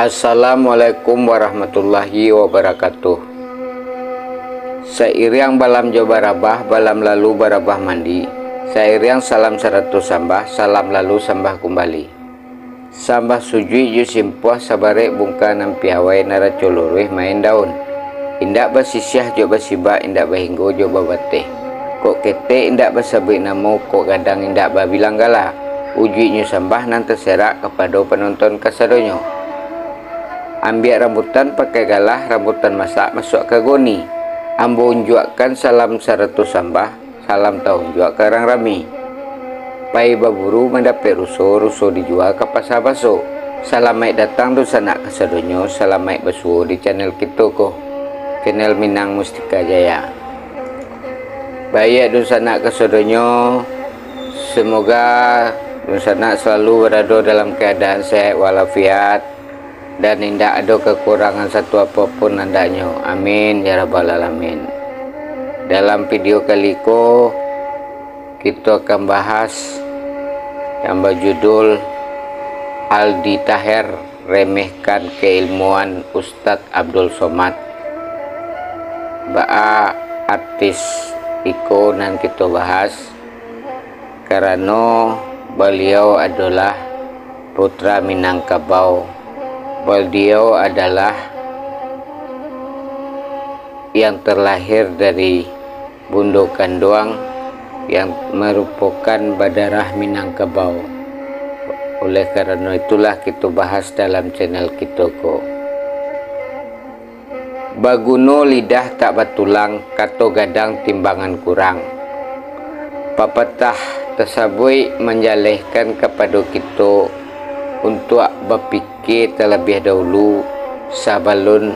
Assalamualaikum warahmatullahi wabarakatuh. Seiring balam jo barabah, balam lalu barabah mandi. Seiring salam 100 sambah, salam lalu sambah kembali. Sambah sujui ju simpuah sabare bungka nampiawai nara coluruih main daun. Indak basisyah jo basiba, indak bahinggo jo babate. Kok kete indak basabi namo, kok gadang indak babilang gala. Uji nyu sambah nan terserak kepada penonton kasadonyo. Ambil rambutan pakai galah, rambutan masak masuk ke goni. Ambo unjuakan salam 100 sambah, salam tahun juak ke orang rami. Pai baburu mendapat ruso dijual ke pasar baso. Salam maik datang tu sanak kasadonyo, salam maik baso di channel kita ko. Channel Minang Mustika Jaya. Baik tu sanak kasadonyo, semoga tu sanak selalu berada dalam keadaan sehat walafiat. Dan tidak ada kekurangan satu apapun andanya. Amin ya rabbal alamin. Dalam video kali ini kita akan bahas yang berjudul Aldi Taher remehkan keilmuan Ustadz Abdul Somad. Ba'a artis iko nan kita bahas karena beliau adalah putra Minangkabau. Beliau adalah yang terlahir dari Bundo Kandoang yang merupakan berdarah Minangkabau. Oleh karena itulah kita bahas dalam channel kita ko. Baguno lidah tak batulang, kato gadang timbangan kurang. Papatah tersebut menjalihkan kepada kita untuk berfikir terlebih dahulu sebelum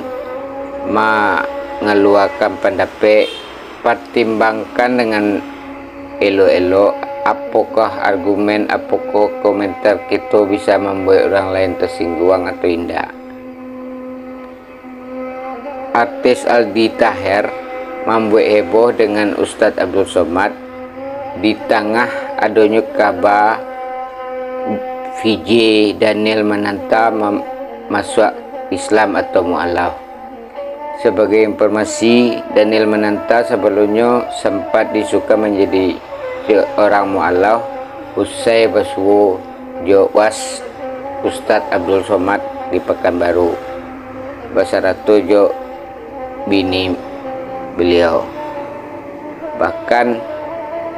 mengeluarkan pendapat. Pertimbangkan dengan elok-elok apakah argumen, apakah komentar kita bisa membuat orang lain tersinggung atau tidak. Artis Aldi Taher membuat heboh dengan Ustadz Abdul Somad di tengah adanya kabar VJ Daniel Mananta masuk Islam atau mu'alaf. Sebagai informasi, Daniel Mananta sebelumnya sempat disuka menjadi seorang mu'alaf usai bersuhu jawas Ustadz Abdul Somad di Pekanbaru bersatu jo bini beliau. Bahkan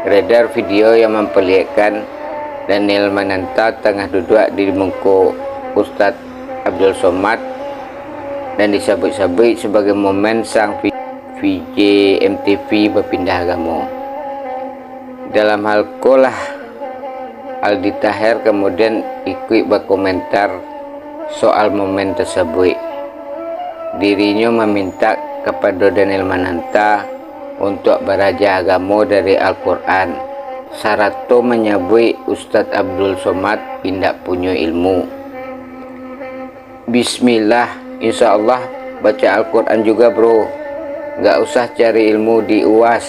beredar video yang memperlihatkan Daniel Mananta tengah duduk di muka Ustadz Abdul Somad dan disabit-sabit sebagai momen sang VJ MTV berpindah agama. Dalam hal kolah, Aldi Taher kemudian ikut berkomentar soal momen tersebut. Dirinya meminta kepada Daniel Mananta untuk belajar agama dari Al-Quran. Sarato menyebut Ustadz Abdul Somad tidak punya ilmu. Bismillah, insya Allah baca Al-Quran juga bro. Gak usah cari ilmu di UAS.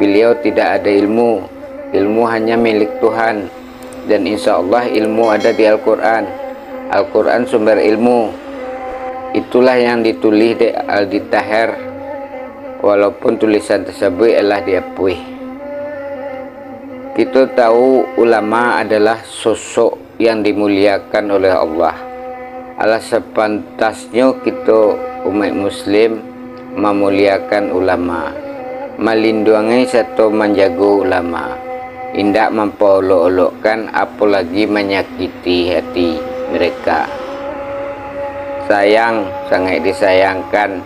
Beliau tidak ada ilmu. Ilmu hanya milik Tuhan. Dan insya Allah ilmu ada di Al-Quran. Al-Quran sumber ilmu. Itulah yang ditulis di Aldi Taher. Walaupun tulisan tersebut adalah diakui. Kita tahu ulama adalah sosok yang dimuliakan oleh Allah. Allah sepantasnya kita umat muslim memuliakan ulama, melindungi serta menjaga ulama, tidak memperolok-olokkan apalagi menyakiti hati mereka. Sayang, sangat disayangkan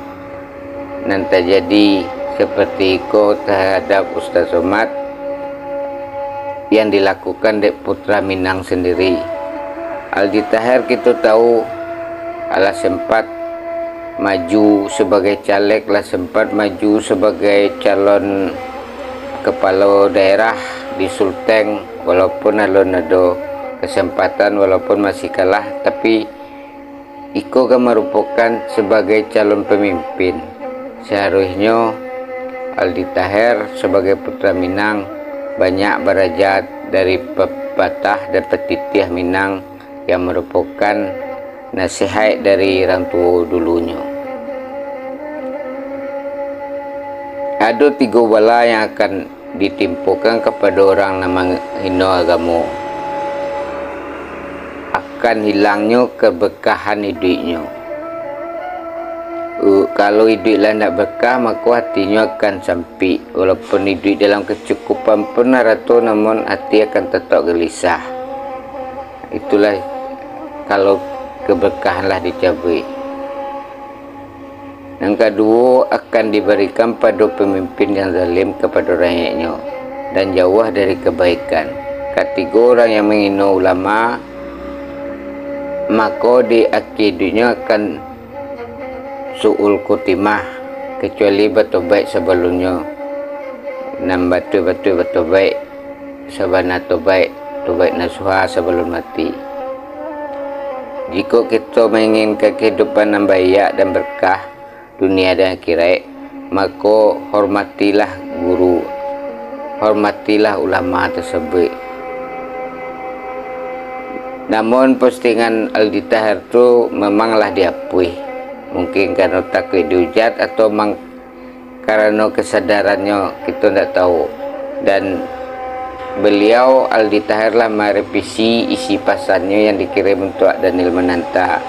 nan terjadi seperti itu terhadap Ustadz Somad yang dilakukan dek putra Minang sendiri. Aldi Taher kita tahu Allah sempat maju sebagai caleg, lah sempat maju sebagai calon kepala daerah di Sulteng, walaupun alun ada kesempatan walaupun masih kalah, tapi Iko kan merupakan sebagai calon pemimpin. Seharusnya Aldi Taher sebagai putra Minang banyak belajar dari pepatah dan petitih Minang yang merupakan nasihat dari orang tua dulunya. Ada 3 bala yang akan ditimpukan kepada orang yang menghina agama. Akan hilangnya keberkahan hidupnya. Kalau hidup lah nak berkah, maka hatinya akan sempit. Walaupun hidup dalam kecukupan pun rata, namun hati akan tetap gelisah. Itulah kalau keberkahanlah dicabut. Yang kedua, akan diberikan pada pemimpin yang zalim kepada rakyatnya dan jauh dari kebaikan. Ketiga, orang yang menghina ulama, maka di akhir hidupnya akan su'ul khotimah, kecuali bertobat sebelumnya. Betul-betul bertobat, sabana tobat nasuha sebelum mati. Jika kita menginginkan kehidupan yang baik dan berkah dunia dan akhirat, maka hormatilah guru, hormatilah ulama tersebut. Namun postingan Aldi Tahir itu memanglah diakui. Mungkin karena takut dihujat atau karena kesadarannya, kita tidak tahu. Dan beliau Aldi Tahir lah merevisi isi pasalnya yang dikirim untuk Daniel Mananta.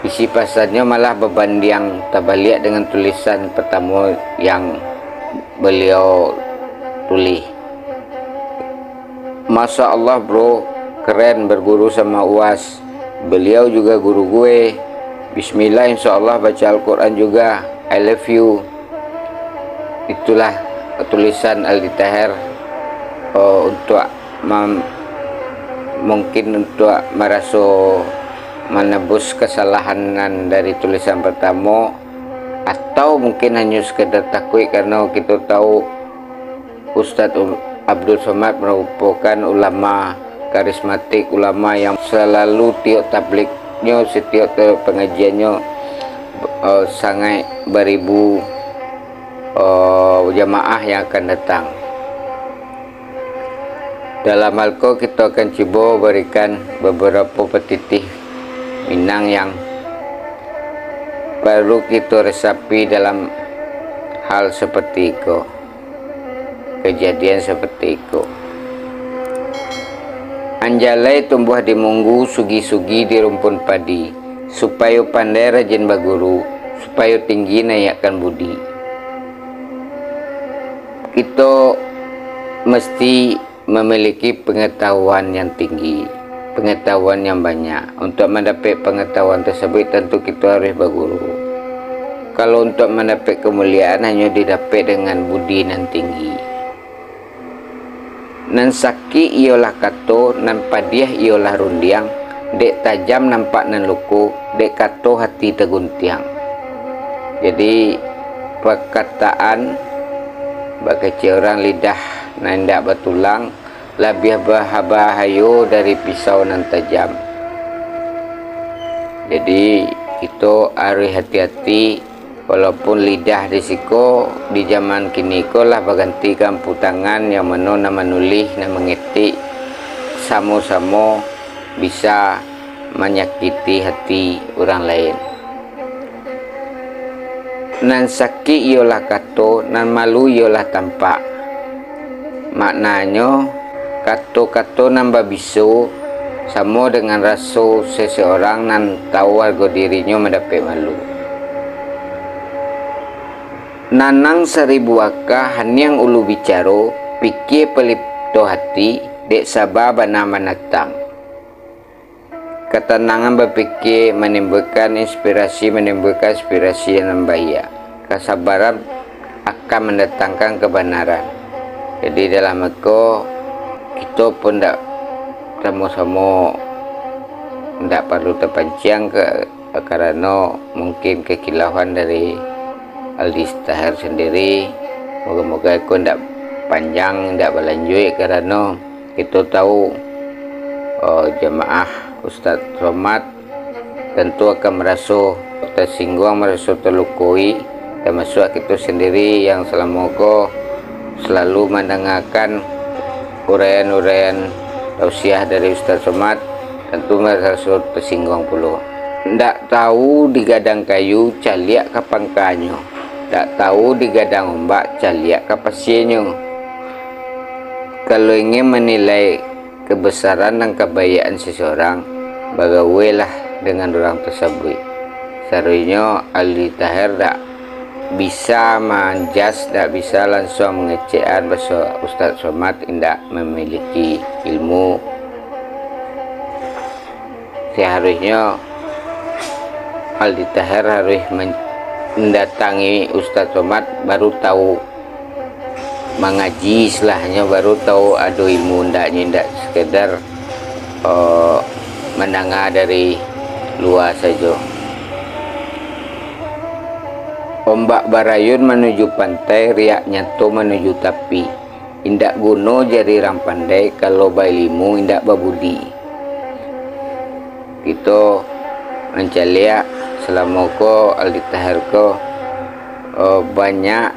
Isi pasalnya malah berbanding terbalik dengan tulisan pertama yang beliau tulis. Masya Allah bro, keren berguru sama UAS. Beliau juga guru gue. Bismillah, insyaAllah baca Al-Quran juga. I love you. Itulah tulisan Aldi Tahir untuk mungkin untuk merasa menebus kesalahan dari tulisan pertama, atau mungkin hanya sekedar takut karena kita tahu Ustadz Abdul Somad merupakan ulama karismatik, ulama yang selalu tiap tabliknya, setiap pengajiannya sangat beribu jamaah yang akan datang. Dalam Al-Qur'an kita akan cuba berikan beberapa petitih Minang yang perlu kita resapi dalam hal seperti itu, kejadian seperti itu. Anjalai tumbuh di munggu, sugi-sugi di rumpun padi, supaya pandai rajin baguru, supaya tinggi naikkan budi. Kita mesti memiliki pengetahuan yang tinggi, pengetahuan yang banyak. Untuk mendapat pengetahuan tersebut tentu kita harus berguru. Kalau untuk mendapat kemuliaan hanya didapat dengan budi yang tinggi. Nan saki ialah kato, nan padiah ialah rundiang, dek tajam nampak nan luku, dek kato hati teguntiang. Jadi perkataan bagi orang lidah nan ndak bertulang lebih berbahaya dari pisau nan tajam. Jadi kita harus hati-hati, walaupun lidah risiko di zaman kini lah bergantikan putangan yang mana menulis dan mengetik sama-sama bisa menyakiti hati orang lain. Nan sakit ialah kato, nan malu ialah tampak. Maknanya kato-kato nambah bisu sama dengan rasa seseorang nan tahu harga dirinya mendapat malu. Nanang seribu akah hanyang ulu bicara, pikir pelipto hati, dek sabar bana menatang. Ketenangan berpikir menimbulkan inspirasi yang bahaya. Kesabaran akan mendatangkan kebenaran. Jadi dalam itu kita pun tidak sama-sama tidak perlu terpancing karena mungkin kekilauan dari Aldi Tahir sendiri. Moga-moga aku tidak panjang, tidak berlanjut, karena kita tahu jemaah Ustadz Somad tentu akan merasa tersinggung, merasa terlukui, termasuk kita sendiri yang selama itu selalu mendengarkan uraian-uraian tausiah dari Ustadz Somad, tentu merasa tersinggung pula. ndak tahu digadang kayu caliak kapan kanyo, ndak tahu digadang ombak caliak kapasienyo. Kalau ingin menilai kebesaran dan kebayaan seseorang, bagawailah dengan orang tersebut. Seharusnya Aldi Taher tak bisa manjas, tak bisa langsung mengecekan bahasa Ustaz Somad tidak memiliki ilmu. Seharusnya Aldi Taher harus mendatangi Ustaz Somad, baru tahu mengaji istilahnya, baru tahu ada ilmu ndaknya, ndak sekedar mendengar dari luar saja. Ombak barayun menuju pantai, riak nyato menuju tepi. Indak guna jadi orang pandai kalau bailimu indak babudi. Kita mencaliak selama ko Aldi Taher ko banyak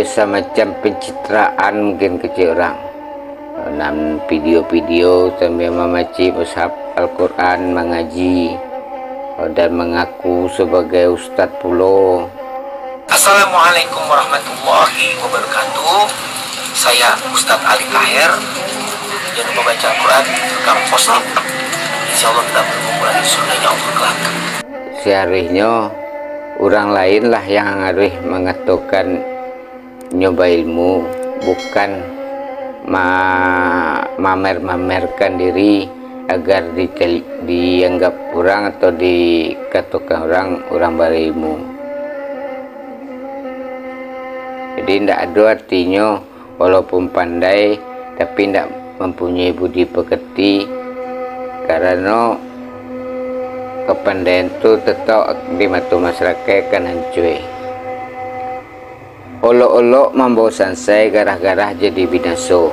semacam pencitraan mungkin kecil orang dalam video-video sambil memaci mushaf Al-Quran, mengaji dan mengaku sebagai ustadz pulo. Assalamualaikum warahmatullahi wabarakatuh. Saya Ustadz Ali Taher. Jangan lupa baca Al-Quran, rekam posting. Insya Allah kita berkumpul di surganya Allah kelak. Seharusnya orang lain lah yang harus mengatakan nyoba ilmu, bukan mamer-mamerkan diri agar dianggap orang atau dikatakan orang berilmu. Jadi tidak ada artinya walaupun pandai tapi tidak mempunyai budi pekerti, karena kepandaian itu tetap di mata masyarakat kan hancur. Olok-olok membawa sansai, garah-garah jadi binasa.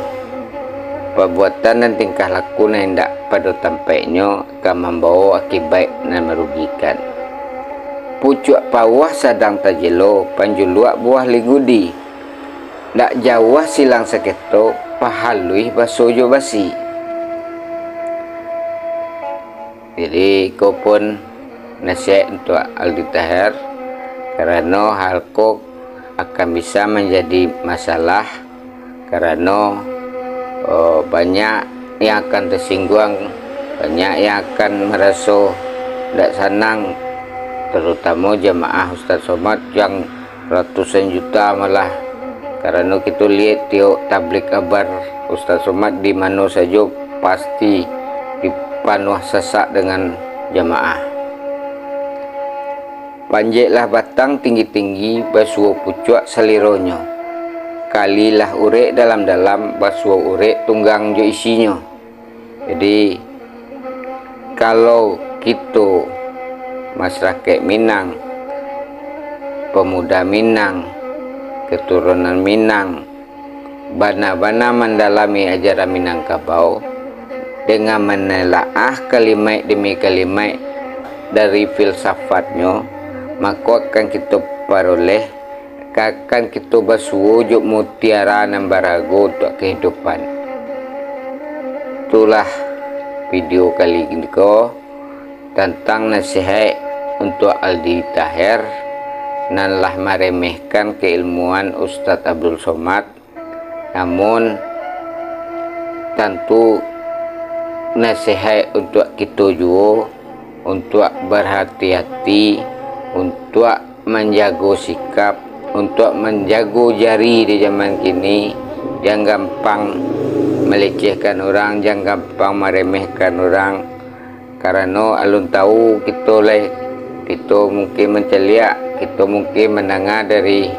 Perbuatan dan tingkah laku yang tidak pada tampaknya akan membawa akibat dan merugikan. Pucuk pawah sadang tajelo, panjuluak buah ligudi. Ndak jauh silang seketo, pahalui basojo basi. Jadi kau pun nasihat untuk Aldi Taher, karena hal kau akan bisa menjadi masalah, karena banyak yang akan tersinggung, banyak yang akan merasa tidak senang, terutama jemaah Ustaz Somad yang ratusan juta malah, karena kita lihat tiap tablik kabar Ustaz Somad di mana saja pasti dipenuh sesak dengan jemaah. Panjeklah batang tinggi-tinggi, basuh pucuk selironyo. Kalilah urek dalam-dalam, basuh urek tunggang jo isinya. Jadi kalau kita masyarakat Minang, pemuda Minang, keturunan Minang, bana-bana mendalami ajaran Minangkabau dengan menelaah kalimat demi kalimat dari filsafatnya, maka akan kita peroleh, akan kita bersuwujud mutiara dan barago untuk kehidupan. Itulah video kali ini tentang nasihat untuk Aldi Taher, nanlah meremehkan keilmuan Ustadz Abdul Somad. Namun tentu nasihat untuk kita juga untuk berhati-hati, untuk menjaga sikap, untuk menjaga jari di zaman kini. Jangan gampang melecehkan orang, jangan gampang meremehkan orang, karena alun tahu kita mungkin menceliak, kita mungkin mendengar dari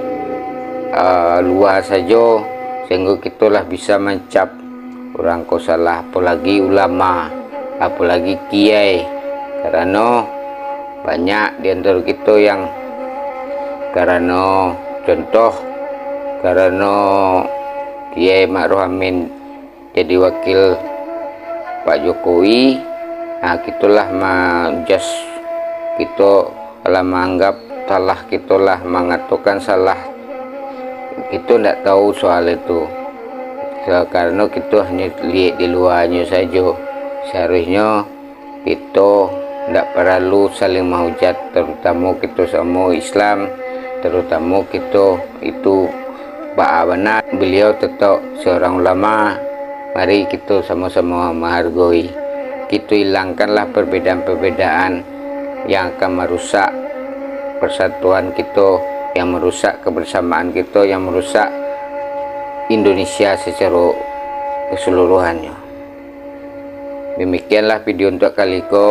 luar saja, sehingga kita lah bisa mencap orang kau salah, apalagi ulama, apalagi kiai, karena banyak di antara kita yang karena contoh, karena Kiai Ma'ruf Amin jadi wakil Pak Jokowi, nah kitulah menjas, kita telah menganggap salah, kitulah mengatakan salah, kita tidak tahu soal itu. Karena kita hanya lihat di luarnya saja. Seharusnya kita tidak perlu saling menghujat, terutama kita semua Islam, terutama kita itu benar beliau tetap seorang ulama. Mari kita sama-sama menghargai, kita hilangkanlah perbedaan-perbedaan yang akan merusak persatuan kita, yang merusak kebersamaan kita, yang merusak Indonesia secara keseluruhannya. Demikianlah video untuk kali ini.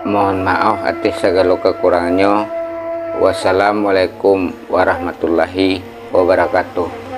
Mohon maaf atas segala kekurangannya. Wassalamualaikum warahmatullahi wabarakatuh.